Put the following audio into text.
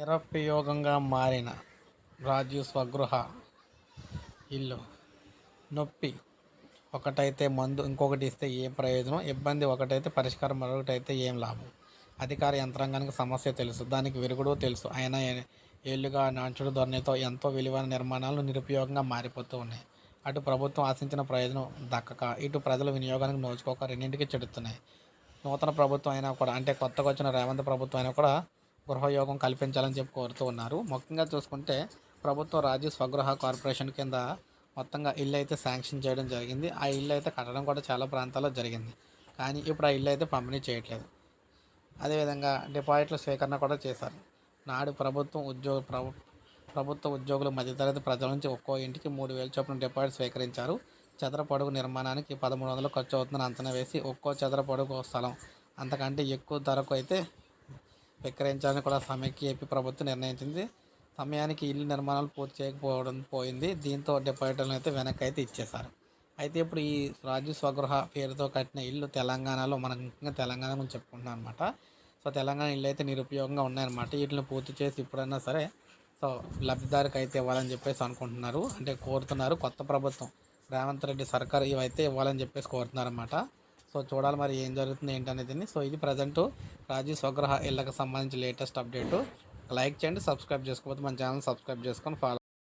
నిరుపయోగంగా మారిన రాజీవ్ స్వగృహ ఇల్లు. నొప్పి ఒకటైతే మందు ఇంకొకటి ఇస్తే ఏం ప్రయోజనం, ఇబ్బంది ఒకటైతే పరిష్కారం మరొకటైతే ఏం లాభం. అధికార యంత్రాంగానికి సమస్య తెలుసు, దానికి విరుగుడు తెలుసు. అయినా ఏళ్లుగా నాచుడు ధోరణితో ఎంతో విలువైన నిర్మాణాలు నిరుపయోగంగా మారిపోతూ ఉన్నాయి. అటు ప్రభుత్వం ఆశించిన ప్రయోజనం దక్కక, ఇటు ప్రజల వినియోగానికి నోచుకోక రెండింటికి చెడుతున్నాయి. నూతన ప్రభుత్వం అయినా కూడా, అంటే కొత్తగా వచ్చిన రేవంత్ ప్రభుత్వం అయినా కూడా గృహయోగం కల్పించాలని చెప్పి కోరుతూ ఉన్నారు. ముఖ్యంగా చూసుకుంటే ప్రభుత్వం రాజీవ్ స్వగృహ కార్పొరేషన్ కింద మొత్తంగా ఇల్లు అయితే శాంక్షన్ చేయడం జరిగింది. ఆ ఇల్లు అయితే కట్టడం కూడా చాలా ప్రాంతాల్లో జరిగింది. కానీ ఇప్పుడు ఆ ఇల్లు అయితే పంపిణీ చేయట్లేదు. అదేవిధంగా డిపాజిట్ల స్వీకరణ కూడా చేశారు. నాడు ప్రభుత్వ ఉద్యోగులు మధ్యతరగతి ప్రజల నుంచి ఒక్కో ఇంటికి 3,000 చొప్పున డిపాజిట్ స్వీకరించారు. చదరపు అడుగు నిర్మాణానికి 1,300 ఖర్చు అవుతుందని అంచనా వేసి ఒక్కో చదరపు అడుగు స్థలం అంతకంటే ఎక్కువ ధరకు అయితే విక్రయించాలని కూడా సమైక్య ఏపీ ప్రభుత్వం నిర్ణయించింది. సమయానికి ఇల్లు నిర్మాణాలు పూర్తి చేయకపోవడం పోయింది. దీంతో డిపాజిటర్లను అయితే వెనక్కి అయితే ఇచ్చేశారు. అయితే ఇప్పుడు ఈ రాజు స్వగృహ పేరుతో కట్టిన ఇల్లు తెలంగాణలో, మనం ముఖ్యంగా తెలంగాణ గురించి చెప్పుకుంటున్నాం అనమాట. సో తెలంగాణ ఇల్లు అయితే నిరుపయోగంగా ఉన్నాయన్నమాట. వీటిని పూర్తి చేసి ఇప్పుడైనా సరే సో లబ్ధిదారికి అయితే ఇవ్వాలని చెప్పేసి అనుకుంటున్నారు, అంటే కోరుతున్నారు. కొత్త ప్రభుత్వం రేవంత్ రెడ్డి సర్కార్ ఇవైతే ఇవ్వాలని చెప్పేసి కోరుతున్నారన్నమాట. సో చూడాలి మరి ఏం జరుగుతుంది ఏంటనేది. సో ఇది ప్రజెంటు రాజీవ్ స్వగృహ ఇళ్ళకి సంబంధించి లేటెస్ట్ అప్డేటు. లైక్ చేయండి, సబ్స్క్రైబ్ చేసుకోకపోతే మన ఛానల్ సబ్స్క్రైబ్ చేసుకొని ఫాలో